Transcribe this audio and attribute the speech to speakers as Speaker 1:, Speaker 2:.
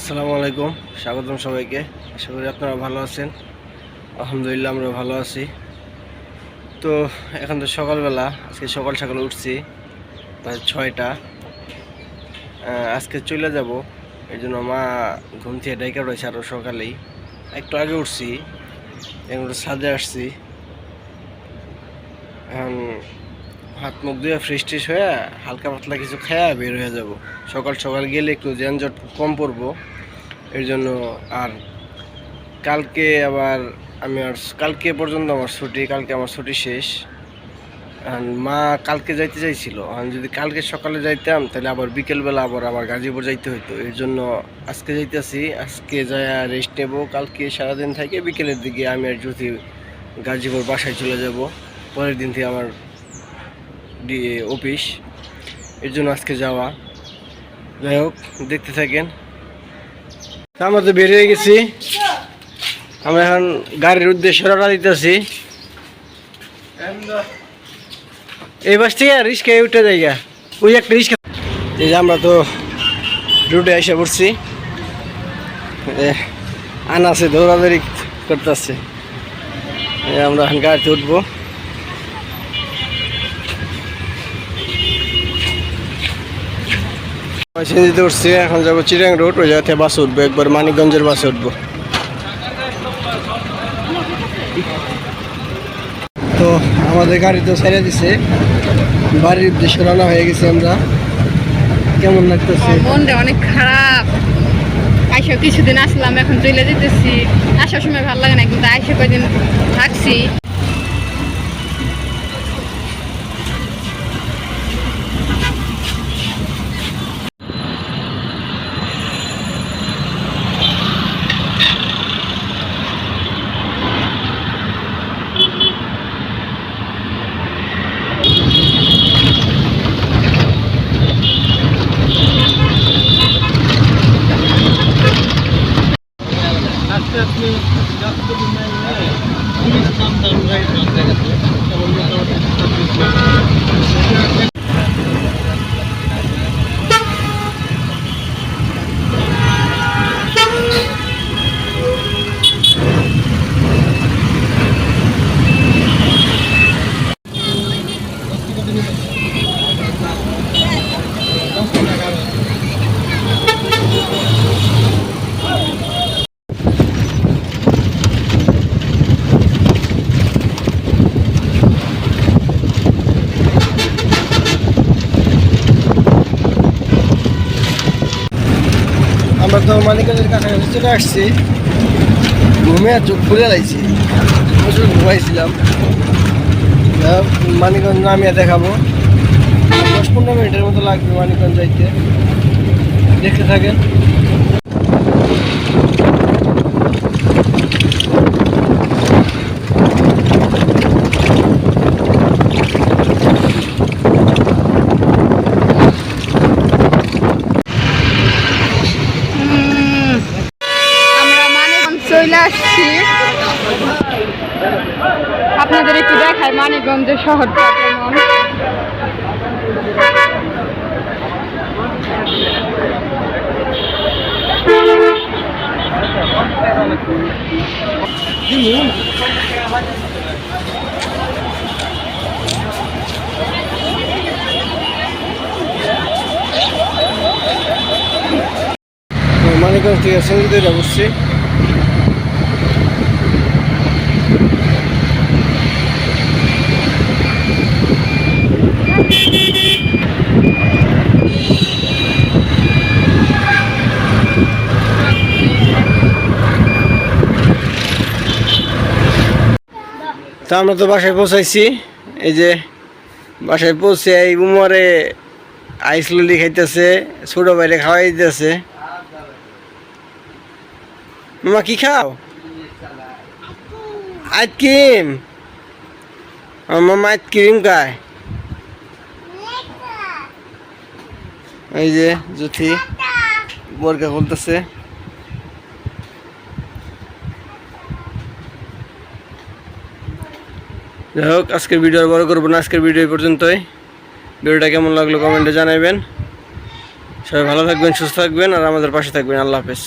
Speaker 1: আসসালামু আলাইকুম, স্বাগতম সবাইকে। আশা করি আপনারা ভালো আছেন। আলহামদুলিল্লাহ আমরা ভালো আছি। তো এখন তো সকালবেলা, আজকে সকাল সকাল উঠছি প্রায় 6টা। আজকে চলে যাব, এই জন্য মা ঘুম থেকে ডাইকা রয়েছে আরও সকালেই। একটু আগে উঠছি, এখন ছাদে আসছি। এখন হাত মুখ দিয়ে ফ্রেশ ট্রেশ হয়ে হালকা পাতলা কিছু খায়া বের হয়ে যাব। সকাল সকাল গেলে একটু যানজট কম পড়বো, এর জন্য। আর কালকে আবার কালকে পর্যন্ত আমার ছুটি, কালকে আমার ছুটি শেষ। মা কালকে যাইতে চাইছিল, যদি কালকে সকালে যাইতাম তাহলে আবার বিকেলবেলা আবার গাজীপুর যাইতে হইতো। এর জন্য আজকে যাইতেছি, আজকে যাই রেস্ট নেব। কালকে সারাদিন থেকে বিকেলের দিকে আমি আর জ্যোতি গাজীপুর বাসায় চলে যাব। পরের দিন থেকে আমার অফিস, এর জন্য আজকে যাওয়া। যাই হোক, দেখতে থাকেন। আমরা তো বের হয়ে গেছি, আমরা এখন গাড়ির উদ্দেশ্যে রওনা দিতেছি। এই বাস থেকে রিক্সায় উঠে যাইগা, ওই একটা রিক্সা। এই যে আমরা তো রুটে এসে পড়ছি, আনাসে দৌড়াদৌড়ি করতেছে। আমরা এখন গাড়িতে উঠবো। সিঞ্জিতে উঠছি, এখন যাবো চিরাং রোড। ওই জায়গা থেকে বাস উঠবো, একবার মানিকগঞ্জের বাসে উঠবো। তো আমাদের গাড়ি তো ছেড়ে দিছে, বাড়ির উদ্দেশ্যে রওনা হয়ে গেছি আমরা। কেমন লাগতেছে?
Speaker 2: মনটা অনেক খারাপ। আইসা কিছুদিন আসলাম, এখন চলে যেতেছি। আসার সময় ভালো লাগে না, কিন্তু আইসা কয়দিন থাকছি।
Speaker 1: আমরা তো মানিকগঞ্জের কাছাকাছি চলে আসছি। ঘুমে চোখ খুলে লাইছি, প্রচুর ঘুমাইছিলাম। মানিকগঞ্জ নামিয়ে দেখাবো, 10-15 মিনিটের মতো লাগবে মানিকগঞ্জ যাইতে। দেখতে থাকেন।
Speaker 2: চলে আসছি, আপনাদের একটু দেখায় মানিকগঞ্জের শহরটা কেমন।
Speaker 1: মানিকগঞ্জ থেকে সিঞ্জিতে বসছি। তা আমরা তো বাসায় পৌঁছাইছি। এই যে বাসায় পৌঁছে এই উমরে আইস লুলি খাইতেছে, ছোট বাইরে খাওয়াই দিতেছে। মামা কি খাও? আইসক্রিম। মামা আইসক্রিম খায়। এই যে জ্যোতি বোরকা খুলতেছে। যাই হোক, আজকের ভিডিও আর বড় করবো না, আজকের ভিডিও পর্যন্তই। ভিডিওটা কেমন লাগলো কমেন্টে জানাবেন। সবাই ভালো থাকবেন, সুস্থ থাকবেন, আর আমাদের পাশে থাকবেন। আল্লাহ হাফেজ।